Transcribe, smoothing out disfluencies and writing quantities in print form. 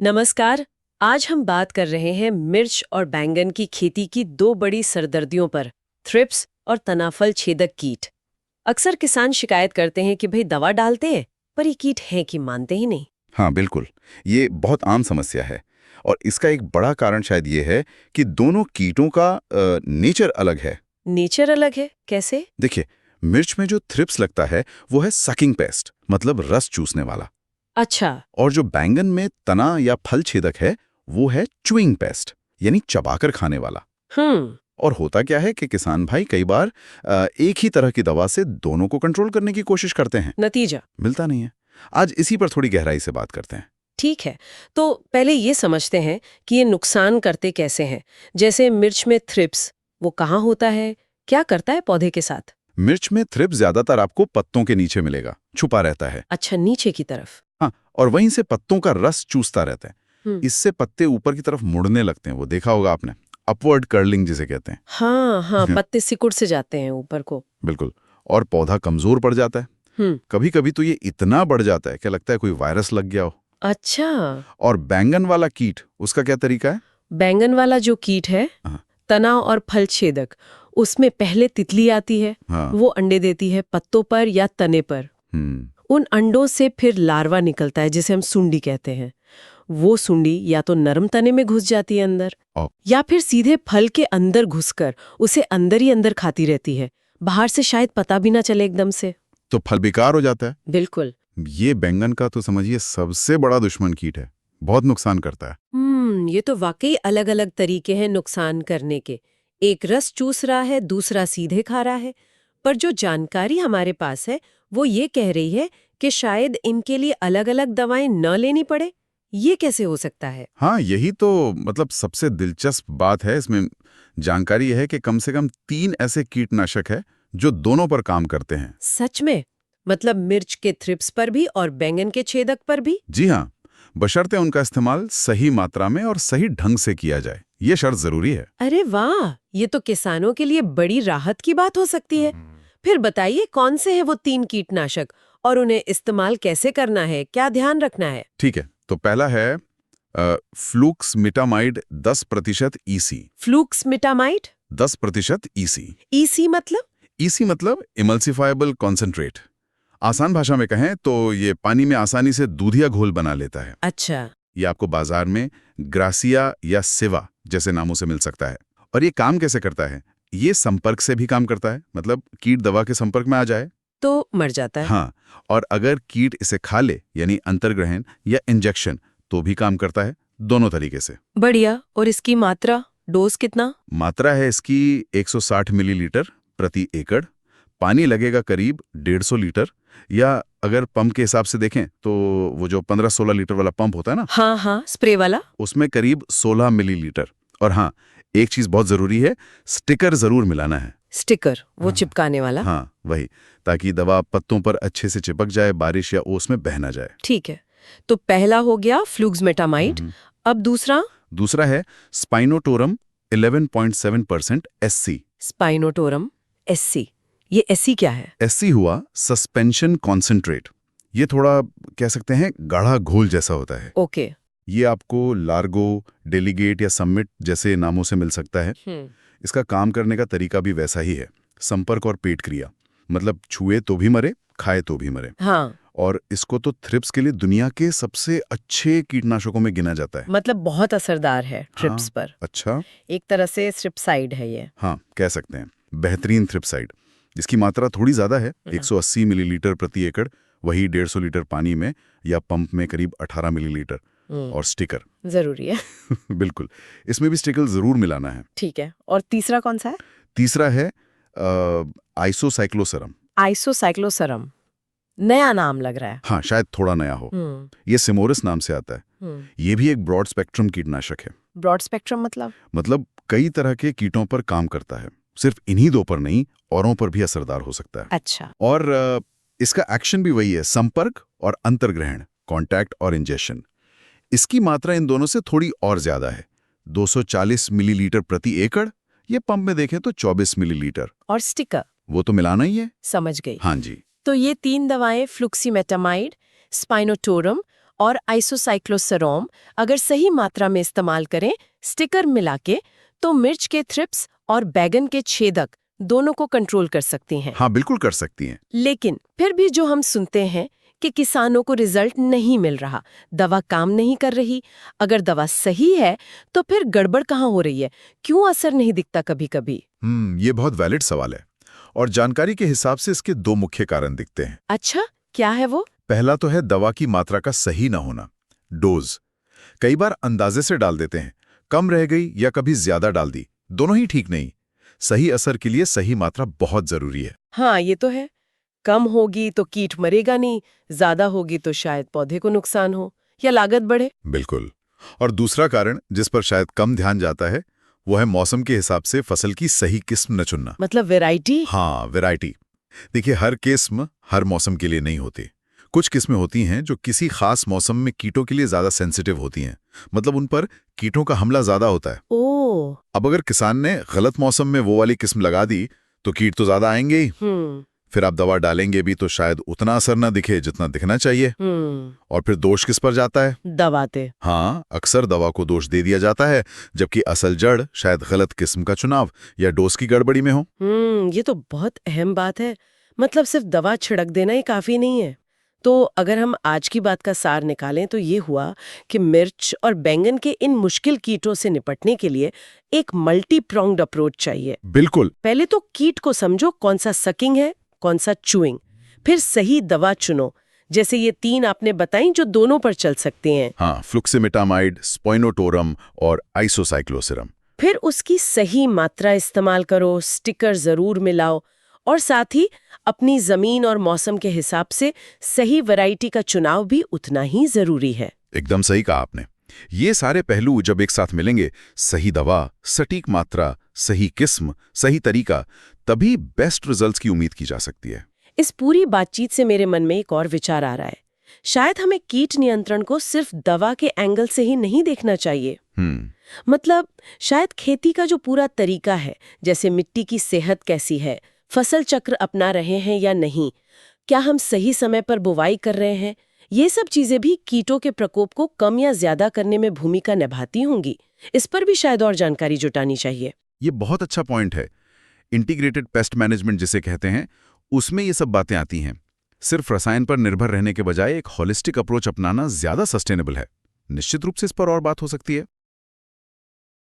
नमस्कार। आज हम बात कर रहे हैं मिर्च और बैंगन की खेती की दो बड़ी सरदर्दियों पर, थ्रिप्स और तनाफल छेदक कीट। अक्सर किसान शिकायत करते हैं कि भाई दवा डालते हैं पर ये कीट हैं कि मानते ही नहीं। हाँ बिल्कुल। ये बहुत आम समस्या है और इसका एक बड़ा कारण शायद ये है कि दोनों कीटों का नेचर अलग है। नेचर अलग है, कैसे? देखिए, मिर्च में जो थ्रिप्स लगता है वो है सकिंग पेस्ट, मतलब रस चूसने वाला। अच्छा। और जो बैंगन में तना या फल छेदक है वो है च्यूइंग पेस्ट, यानी चबाकर खाने वाला। हम्म। और होता क्या है कि किसान भाई कई बार एक ही तरह की दवा से दोनों को कंट्रोल करने की कोशिश करते हैं, नतीजा? मिलता नहीं है। आज इसी पर थोड़ी गहराई से बात करते हैं। ठीक है, तो पहले ये समझते हैं कि ये नुकसान करते कैसे हैं। जैसे मिर्च में थ्रिप्स, वो कहाँ होता है, क्या करता है पौधे के साथ? मिर्च में थ्रिप्स ज्यादातर आपको पत्तों के नीचे मिलेगा, छुपा रहता है। अच्छा, नीचे की तरफ। हाँ, और वहीं से पत्तों का रस चूसता रहता है। हम्म। इससे पत्ते ऊपर की तरफ मुड़ने लगते हैं, वो देखा होगा आपने, अपवर्ड कर्लिंग जिसे कहते हैं। हाँ हाँ, पत्ते सिकुड़ से जाते हैं ऊपर को। बिल्कुल। और पौधा कमजोर पड़ जाता है। हम्म। कभी कभी तो ये इतना बढ़ जाता है कि लगता है कोई वायरस लग गया हो। अच्छा। और बैंगन वाला कीट, उसका क्या तरीका है? बैंगन वाला जो कीट है, हाँ। तना और फल छेदक, उसमें पहले तितली आती है। हाँ। वो अंडे देती है पत्तों पर या तने पर। हम्म। उन अंडों से फिर लार्वा निकलता है जिसे हम सुंडी कहते हैं। वो सुंडी या तो नरम तने में घुस जाती है अंदर, और या फिर सीधे फल के अंदर घुसकर उसे अंदर ही अंदर खाती रहती है। बाहर से शायद पता भी ना चले एकदम से। तो फल बेकार हो जाता है। बिल्कुल। ये बैंगन का तो समझिए सबसे बड़ा दुश्मन कीट है, बहुत नुकसान करता है। ये तो वाकई अलग अलग तरीके हैं नुकसान करने के। एक रस चूस रहा है, दूसरा सीधे खा रहा है। पर जो जानकारी हमारे पास है वो ये कह रही है कि शायद इनके लिए अलग अलग दवाएं न लेनी पड़े। ये कैसे हो सकता है? हाँ, यही तो मतलब सबसे दिलचस्प बात है इसमें। जानकारी यह है कि कम से कम 3 ऐसे कीटनाशक है जो दोनों पर काम करते हैं। सच में? मतलब मिर्च के थ्रिप्स पर भी और बैंगन के छेदक पर भी? जी हाँ, बशर्ते उनका इस्तेमाल सही मात्रा में और सही ढंग से किया जाए, ये शर्त जरूरी है। अरे वाह, ये तो किसानों के लिए बड़ी राहत की बात हो सकती है। फिर बताइए कौन से हैं वो 3 कीटनाशक और उन्हें इस्तेमाल कैसे करना है, क्या ध्यान रखना है? ठीक है, तो पहला है फ्लूक्समिटामाइड 10% ईसी। फ्लूक्समिटामाइड? 10% ईसी। ईसी मतलब? ईसी मतलब इमल्सिफाइबल कॉन्सेंट्रेट। आसान भाषा में कहें तो ये पानी में आसानी से दूधिया घोल बना लेता है। अच्छा। ये आपको बाजार में ग्रासिया या सिवा जैसे नामों से मिल सकता है। और ये काम कैसे करता है? ये संपर्क से भी काम करता है, मतलब कीट दवा के संपर्क में आ जाए तो मर जाता है? हाँ, और अगर कीट इसे खा ले यानी अंतर्ग्रहण या इंजेक्शन तो भी काम करता है, दोनों तरीके से। बढ़िया। और इसकी मात्रा, डोज कितना? मात्रा है इसकी 160 मिलीलीटर प्रति एकड़। पानी लगेगा करीब 150 लीटर, या अगर पंप के हिसाब से देखें तो वो जो 15-16 लीटर वाला पंप होता है ना, हाँ हाँ, स्प्रे वाला। उसमें करीब 16 मिलीलीटर। और हाँ, एक चीज बहुत जरूरी है, स्टिकर जरूर मिलाना है। स्टिकर, वो हाँ। चिपकाने वाला? हाँ वही, ताकि दवा पत्तों पर अच्छे से चिपक जाए, बारिश या ओस में बह ना जाए। ठीक है, तो पहला हो गया फ्लूक्समेटामाइड। अब दूसरा? दूसरा है स्पाइनोटोरम 11.7% एससी। स्पाइनोटोरम एससी। ये एससी क्या है? एससी हुआ सस्पेंशन कॉन्सेंट्रेट। ये थोड़ा कह सकते हैं गाढ़ा घोल जैसा होता है। ओके। ये आपको लार्गो, डेलीगेट या समिट जैसे नामों से मिल सकता है। इसका काम करने का तरीका भी वैसा ही है, संपर्क और पेट क्रिया, मतलब छुए तो भी मरे, खाए तो भी मरे। हाँ। और इसको तो थ्रिप्स के लिए दुनिया के सबसे अच्छे कीटनाशकों में गिना जाता है। मतलब बहुत असरदार है ट्रिप्स हाँ, पर। अच्छा। एक तरह से स्ट्रिप्साइड है ये। हाँ, कह सकते हैं बेहतरीन थ्रिप्साइड। इसकी मात्रा थोड़ी ज्यादा है, 180 मिलीलीटर प्रति एकड़, वही 150 लीटर पानी में, या पंप में करीब 18 मिलीलीटर। और स्टिकर जरूरी है। बिल्कुल, इसमें भी स्टिकर जरूर मिलाना है। ठीक है, और तीसरा कौन सा है? तीसरा है आइसोसाइक्लोसरम। आइसोसाइक्लोसरम, नया नाम लग रहा है। हाँ, शायद थोड़ा नया हो। ये सिमोरिस नाम से आता है। ये भी एक ब्रॉड स्पेक्ट्रम कीटनाशक है। ब्रॉड स्पेक्ट्रम मतलब कई तरह के कीटों पर काम करता है, सिर्फ इन्हीं दो पर नहीं, औरों पर भी असरदार हो सकता है। अच्छा। और इसका एक्शन भी वही है, संपर्क और अंतर्ग्रहण, कॉन्टैक्ट और इंजेक्शन। इसकी मात्रा इन दोनों से थोड़ी और ज्यादा है, 240 मिलीलीटर प्रति एकड़। ये पंप में देखें तो 24 मिलीलीटर। और स्टिकर? वो तो मिलाना ही है। समझ गई। हाँ जी। तो ये 3 दवाएं, फ्लुक्सीमेटामाइड, स्पाइनोटोरम और आइसोसाइक्लोसरोम अगर सही मात्रा में इस्तेमाल करें, स्टिकर मिला के, तो मिर्च के थ्रिप्स और बैगन के छेदक दोनों को कंट्रोल कर सकती हैं। हाँ, बिल्कुल कर सकती हैं। लेकिन फिर भी जो हम सुनते हैं कि किसानों को रिजल्ट नहीं मिल रहा, दवा काम नहीं कर रही। अगर दवा सही है तो फिर गड़बड़ कहाँ हो रही है? क्यों असर नहीं दिखता कभी-कभी? ये बहुत वैलिड सवाल है और जानकारी के हिसाब से इसके दो मुख्य कारण दिखते हैं। अच्छा, क्या है वो? पहला तो है दवा की मात्रा का सही ना होना, डोज। कई बार अंदाजे से डाल देते हैं, कम रह गई या कभी ज्यादा डाल दी, दोनों ही ठीक नहीं। सही असर के लिए सही मात्रा बहुत जरूरी है। हाँ, ये तो है। कम होगी तो कीट मरेगा नहीं, ज्यादा होगी तो शायद पौधे को नुकसान हो या लागत बढ़े। बिल्कुल। और दूसरा कारण जिस पर शायद कम ध्यान जाता है वो है मौसम के हिसाब से फसल की सही किस्म न चुनना। मतलब वैरायटी? हाँ, वैरायटी। देखिए, हर किस्म हर मौसम के लिए नहीं होती। कुछ किस्में होती हैं जो किसी खास मौसम में कीटों के लिए ज्यादा सेंसिटिव होती हैं, मतलब उन पर कीटों का हमला ज्यादा होता है। ओह। अब अगर किसान ने गलत मौसम में वो वाली किस्म लगा दी तो कीट तो ज्यादा आएंगे ही। फिर आप दवा डालेंगे भी तो शायद उतना असर ना दिखे जितना दिखना चाहिए। और फिर दोष किस पर जाता है? दवाते। हाँ, अक्सर दवा को दोष दे दिया जाता है, जबकि असल जड़ शायद गलत किस्म का चुनाव या डोज की गड़बड़ी में हो। ये तो बहुत अहम बात है। मतलब सिर्फ दवा छिड़क देना ही काफी नहीं है। तो अगर हम आज की बात का सार निकालें तो ये हुआ कि मिर्च और बैंगन के इन मुश्किल कीटों से निपटने के लिए एक मल्टी प्रोंग्ड अप्रोच चाहिए। बिल्कुल। पहले तो कीट को समझो, कौन सा सकिंग है, कौन सा चूइंग। फिर सही दवा चुनो, जैसे ये 3 आपने बताई जो दोनों पर चल सकते हैं। हाँ, फ्लुक्सिमिटामाइड, स्पोइनोटोरम और आइसोसाइक्लोसिरम। फिर उसकी सही मात्रा इस्तेमाल करो, स्टिकर जरूर मिलाओ, और साथ ही अपनी जमीन और मौसम के हिसाब से सही वैरायटी का चुनाव भी उतना ही जरूरी है। एकदम सही कहा आपने। ये सारे पहलू जब एक साथ मिलेंगे, सही दवा, सटीक मात्रा, सही किस्म, सही तरीका, तभी बेस्ट रिजल्ट्स की उम्मीद की जा सकती है। इस पूरी बातचीत से मेरे मन में एक और विचार आ रहा है। शायद हमें कीट नियंत्रण को सिर्फ दवा के एंगल से ही नहीं देखना चाहिए। मतलब शायद खेती का जो पूरा तरीका है, जैसे मिट्टी की सेहत कैसी है, फसल चक्र अपना रहे हैं या नहीं, क्या हम सही समय पर बुवाई कर रहे हैं, ये सब चीजें भी कीटों के प्रकोप को कम या ज्यादा करने में भूमिका निभाती होंगी। इस पर भी शायद और जानकारी जुटानी चाहिए। ये बहुत अच्छा पॉइंट है। इंटीग्रेटेड पेस्ट मैनेजमेंट जिसे कहते हैं, उसमें ये सब बातें आती हैं। सिर्फ रसायन पर निर्भर रहने के बजाय एक होलिस्टिक अप्रोच अपनाना ज्यादा सस्टेनेबल है। निश्चित रूप से इस पर और बात हो सकती है।